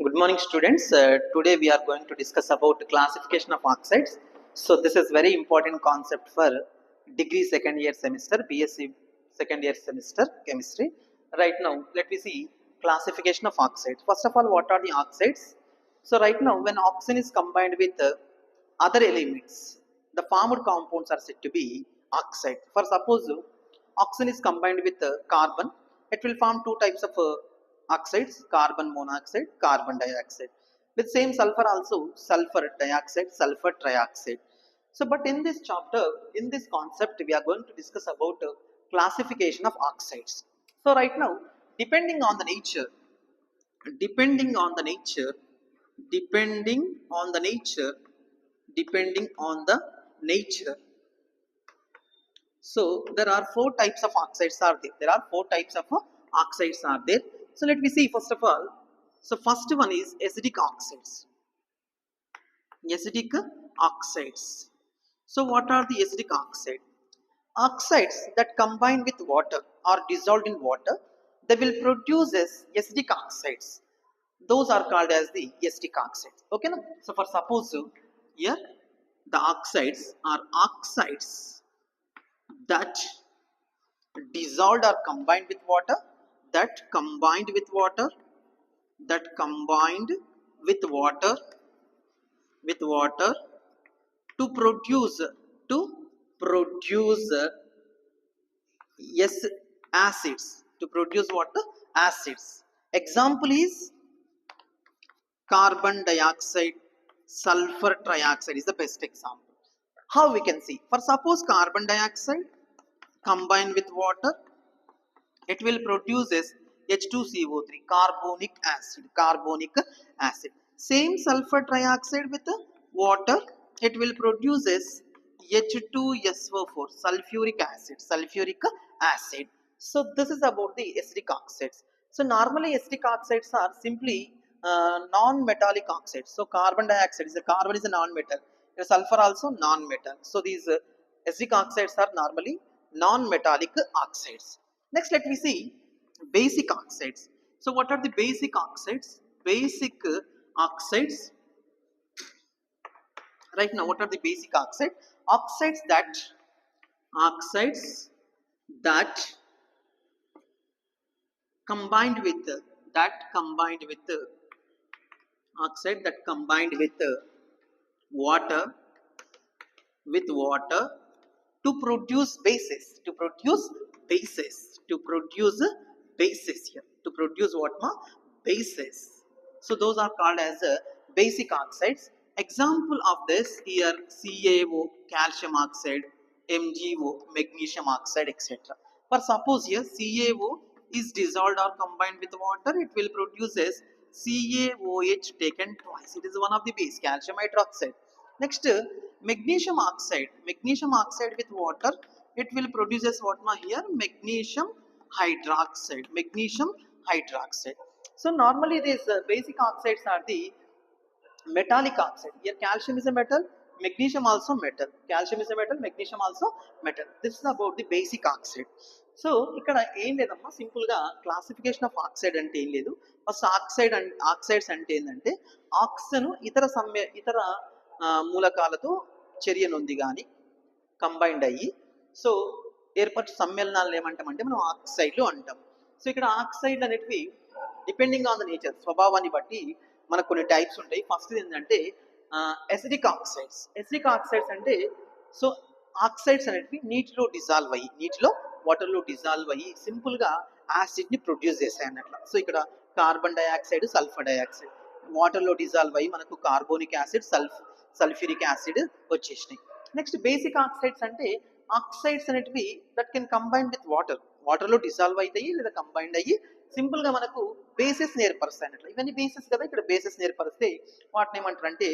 Good morning, students. Today we are going to discuss about classification of oxides. So this is very important concept for degree second year semester, BSc second year semester chemistry. Right now, let me see classification of oxides. First of all, what are the oxides? So right now, when oxygen is combined with other elements, the formed compounds are said to be oxide. For suppose oxygen is combined with carbon, it will form two types of oxides, carbon monoxide, carbon dioxide. With same sulfur also, sulfur dioxide, sulfur trioxide. So, but in this chapter, in this concept, we are going to discuss about classification of oxides. So, right now, depending on the nature, depending on the nature, depending on the nature, depending on the nature. So there are four types of oxides are there. There are four types of oxides are there. So let me see first of all. So first one is acidic oxides. Acidic oxides. So what are the acidic oxides? Oxides that combine with water or dissolved in water, they will produce as acidic oxides. Those are called as the acidic oxides. Okay, now? So for suppose here the oxides are oxides that dissolved or combined with water, that combined with water, that combined with water, with water to produce to produce yes acids, to produce what? Acids. Example is carbon dioxide, sulfur trioxide is the best example. How we can see? For suppose carbon dioxide combined with water, it will produce as H2CO3, carbonic acid, carbonic acid. Same sulfur trioxide with water, it will produce as H2SO4, sulfuric acid, sulfuric acid. So this is about the acidic oxides. So normally acidic oxides are simply non-metallic oxides. So carbon dioxide is a carbon is a non-metal, sulfur also non-metal. So these acidic oxides are normally non-metallic oxides. Next, let me see basic oxides. So, what are the basic oxides? Basic oxides. Right now, what are the basic oxides? Oxides that combined with oxide that combined water water to produce bases, to produce bases here, to produce what ma? Bases. So those are called as basic oxides. Example of this here: CaO, calcium oxide; MgO, magnesium oxide, etc. For suppose here CaO is dissolved or combined with water, it will produce as CaOH taken twice. It is one of the base, calcium hydroxide. Next, magnesium oxide with water, it will produce as what ma here? Magnesium hydroxide, magnesium hydroxide. So normally these basic oxides are the metallic oxide. Here calcium is a metal, magnesium also metal. Calcium is a metal, magnesium also metal. This is about the basic oxide. So ఇక్కడ ఏం లేదమ్మా, సింపుల్గా classification of oxide అంటే ఏం లేదు. First oxides అంటే ఏంటంటే oxygen ఇతర మూలకాలతో చర్య నొంది కానీ కంబైండ్ అయ్యి సో ఏర్పరిచే సమ్మేళనాలను ఏమంటామంటే మనం ఆక్సైడ్లు అంటాం. సో ఇక్కడ ఆక్సైడ్ అనేటివి డిపెండింగ్ ఆన్ ద నేచర్, స్వభావాన్ని బట్టి మనకు కొన్ని టైప్స్ ఉంటాయి. ఫస్ట్ ఏంటంటే ఎసిడిక్ ఆక్సైడ్స్. ఎసిడిక్ ఆక్సైడ్స్ అంటే సో ఆక్సైడ్స్ అనేటివి నీటిలో డిజాల్వ్ అయ్యి, నీటిలో వాటర్లో డిజాల్వ్ అయ్యి సింపుల్గా యాసిడ్ని ప్రొడ్యూస్ చేస్తాయి అన్నట్లు. సో ఇక్కడ కార్బన్ డైఆక్సైడ్, సల్ఫర్ డైఆక్సైడ్ వాటర్లో డిజాల్వ్ అయ్యి మనకు కార్బోనిక్ యాసిడ్, సల్ఫ్యూరిక్ యాసిడ్ వచ్చేసినాయి. నెక్స్ట్ బేసిక్ ఆక్సైడ్స్ అంటే ఆక్సైడ్స్ అనేటివి దట్ కెన్ కంబైన్ విత్ వాటర్లో డిజాల్వ్ అవుతాయి లేదా కంబైండ్ అయ్యి సింపుల్గా మనకు బేసెస్ ఏర్పరుస్తాయి అన్నట్లు. ఇవన్నీ బేసెస్ కదా, ఇక్కడ బేసెస్ ఏర్పరిస్తే వాటిని ఏమంటారు అంటే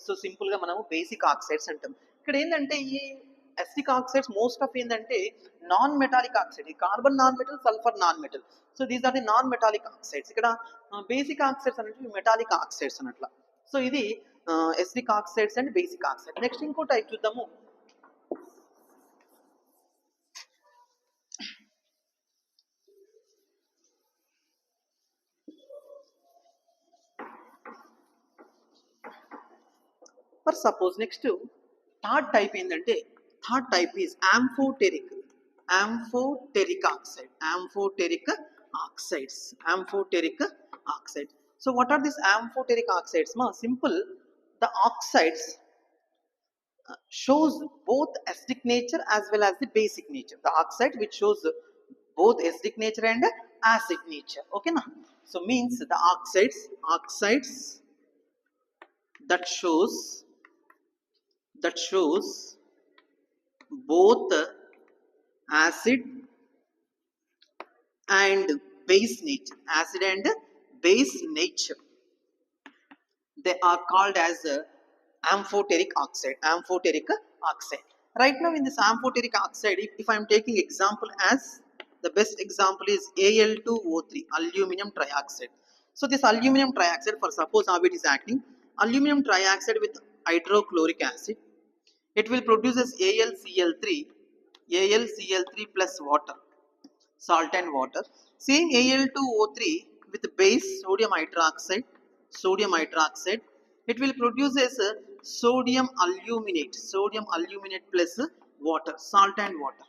సో సింపుల్గా మనము బేసిక్ ఆక్సైడ్స్ అంటాం. ఇక్కడ ఏంటంటే ఈ అసిడిక్ ఆక్సైడ్స్ మోస్ట్ ఆఫ్ ఏంటంటే నాన్ మెటాలిక్ ఆక్సైడ్. ఈ carbon non metal, sulphur non metal. So these are the non metallic oxides. ఇక్కడ బేసిక్ ఆక్సైడ్స్ అనేవి మెటాలిక్ ఆక్సైడ్స్ అన్నట్ల. సో ఇది acidic oxides and basic oxide. Next ఇంకో type చూద్దాము. For suppose next third type ఏంటంటే third type is amphoteric oxide, amphoteric oxide. So what are these amphoteric oxides? Ma simple, the oxides shows both acidic nature as well as the basic nature. The oxide which shows both acidic nature and acid nature. Okay na? So means the oxides that shows both acid and base nature, they are called as amphoteric oxide. Right now in this amphoteric oxide, if I am taking example as the best example is Al2O3, aluminum trioxide. So this aluminum trioxide, for suppose how it is acting, aluminum trioxide with hydrochloric acid, it will produce as AlCl3 plus water, salt and water. Seeing Al2O3 with base sodium hydroxide, it will produce as sodium aluminate plus water, salt and water.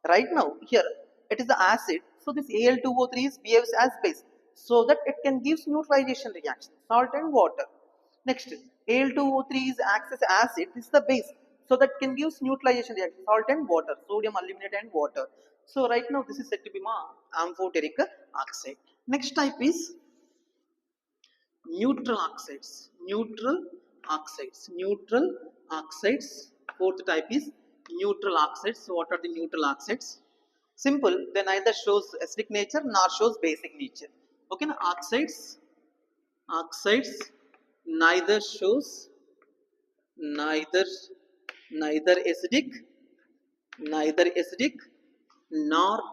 Right now here it is the acid, so this Al2O3 behaves as base, so that it can give neutralization reaction, salt and water. Next, Al2O3 is acts as acid, this is the base, so that can give neutralization reaction, salt and water, sodium aluminate and water. So right now this is said to be amphoteric oxide. Next type is neutral oxides. Fourth type is neutral oxides. So what are the neutral oxides? Simple, they neither shows acidic nature nor shows basic nature. Okay, now oxides neither shows neither neither acidic nor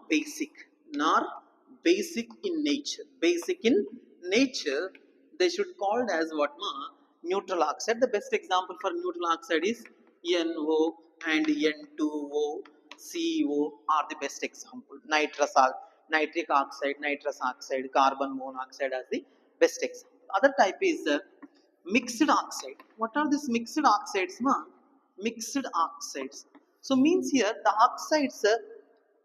basic in nature. They should called as what ma neutral oxide. The best example for neutral oxide is NO and N2O, CO are the best example. Nitric oxide, nitrous oxide, carbon monoxide as the best example. Other type is mixed oxide. What are these mixed oxides ma? Mixed oxides, so means here the oxides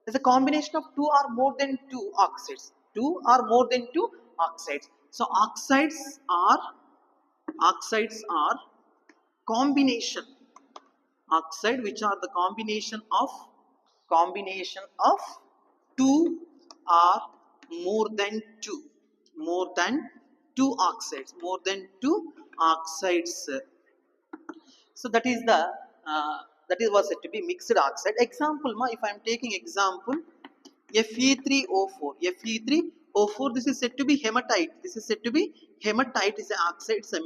is a combination of two or more than two oxides. So oxides are combination, oxide which are the combination of two or more than two oxides. So that is the that is was said to be mixed oxide. Example ma, if I am taking example Fe3O4, this is said to be hematite. This is said to be hematite is an oxide, it's a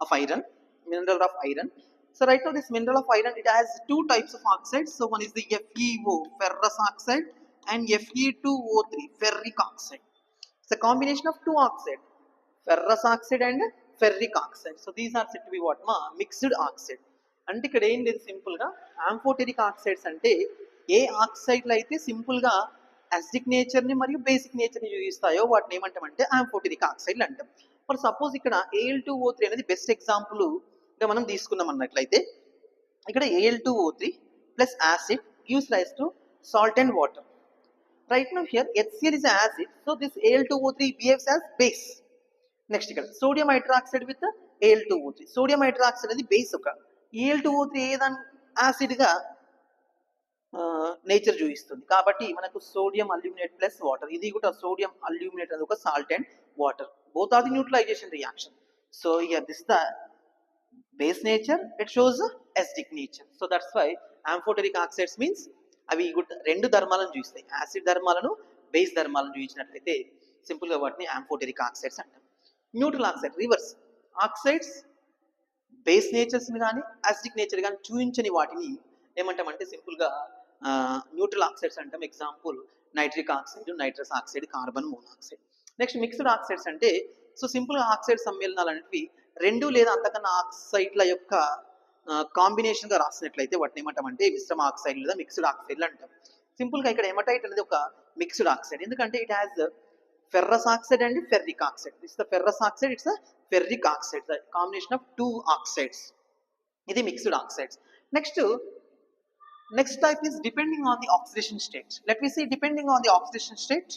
of iron, mineral of iron. So right now this mineral of iron, it has two types of oxides. So one is the FeO, ferrous oxide, and Fe2O3, ferric oxide. It's a combination of two oxides, ferrous oxide and ferric oxide. So these are said to be what ma mixed oxide. అంటే ఇక్కడ ఏం లేదు, సింపుల్గా ఆంఫోటెరిక్ oxides అంటే ఏ ఆక్సైడ్లు అయితే సింపుల్గా acidic నేచర్ని మరియు బేసిక్ నేచర్ని చూపిస్తాయో వాటిని ఏమంటామంటే ఆంఫోటెరిక్ ఆక్సైడ్లు అంటాం. ఫర్ సపోజ్ ఇక్కడ Al2O3 అనేది బెస్ట్ ఎగ్జాంపుల్గా మనం తీసుకున్నాం అన్నట్లయితే, ఇక్కడ Al2O3 plus acid gives rise to salt and water. Right now here HCl is an acid, so this Al2O3 behaves as base. Next ఇక్కడ sodium hydroxide with Al2O3. Sodium hydroxide అనేది base. ఒక Al2O3 ఏదైనా యాసిడ్గా nature చూపిస్తుంది, కాబట్టి మనకు sodium aluminate plus water, ఇది కూడా sodium aluminate అనేది ఒక salt and water, both are the neutralisation reaction. So here this the base nature, it shows acidic nature. So that's why amphoteric oxides means అవి రెండు ధర్మాలను చూపిస్తాయి, యాసిడ్ ధర్మాలను base ధర్మాలను చూపించినట్లయితే సింపుల్గా వాటిని ఆంఫోటెరిక్ ఆక్సైడ్స్ అంటాం. న్యూట్రల్ ఆక్సైడ్ రివర్స్, ఆక్సైడ్స్ బేస్ నేచర్స్ని కానీ యాసిడిక్ నేచర్ కానీ చూపించని వాటిని ఏమంటామంటే సింపుల్గా న్యూట్రల్ ఆక్సైడ్స్ అంటాం. Example nitric oxide, nitrous oxide, carbon monoxide. Next mixed oxides అంటే సో సింపుల్గా ఆక్సైడ్ సమ్మేళనాలు అనేవి రెండు లేదా అంతకన్నా ఆక్సైడ్ల యొక్క కాంబినేషన్గా రాసినట్లయితే వాటిని ఏమంటామంటే మిశ్రమ ఆక్సైడ్ లేదా మిక్స్డ్ ఆక్సైడ్లు అంటాం. సింపుల్గా ఇక్కడ హెమటైట్ అనేది ఒక మిక్స్డ్ ఆక్సైడ్, ఎందుకంటే it has ferrous oxide and ferric oxide. This is the ferrous oxide, it's a ferric oxide, the combination of two oxides. ఇది mixed oxides. Next type is depending on the oxidation state. Let me see, depending on the oxidation state,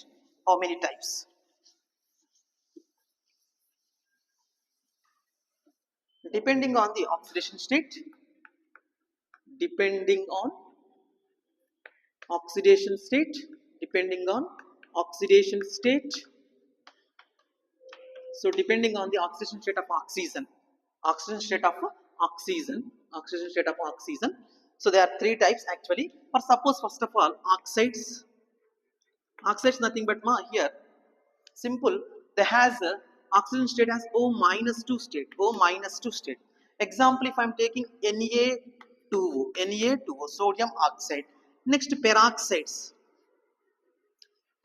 how many types? Depending on the oxidation state, depending on oxidation state, depending on oxidation state. So depending on the oxidation state of oxygen, oxidation state of oxygen, oxidation state of oxygen. So there are three types actually. For suppose first of all oxides nothing but here simple, they has a oxygen state has O minus 2 state, O minus 2 state. Example, if I am taking Na2O, Na2O, sodium oxide. Next peroxides.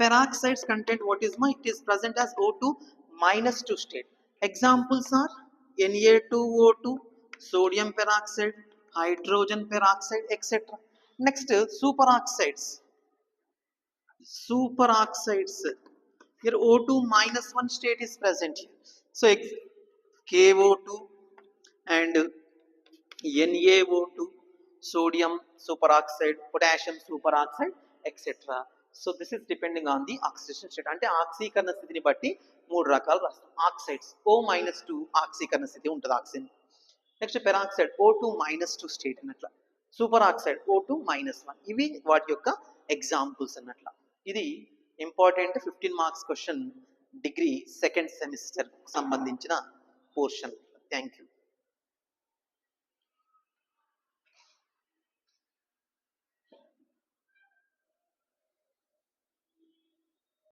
Peroxides content what is it is present as O2 minus 2 state. Examples are Na2O2, sodium peroxide, hydrogen peroxide, etc. Next superoxides. Superoxides. Here O2 minus 1 state is present here. So KO2 and NaO2, sodium superoxide, potassium superoxide, etc. So this is depending on the oxidation state. అంటే ఆక్సీకరణ స్థితిని బట్టి మూడు రకాలు రాస్తాం. Oxides O-2 ఆక్సీకరణ స్థితి ఉంటుంది oxygen. Next peroxide O2 minus 2 state అన్నట్ల. Super oxide O2 minus 1. ఇవి వాటి యొక్క ఎగ్జాంపుల్స్ అన్నట్ల. ఇది important 15 marks question degree second semester సంబంధించిన పోర్షన్. Thank you.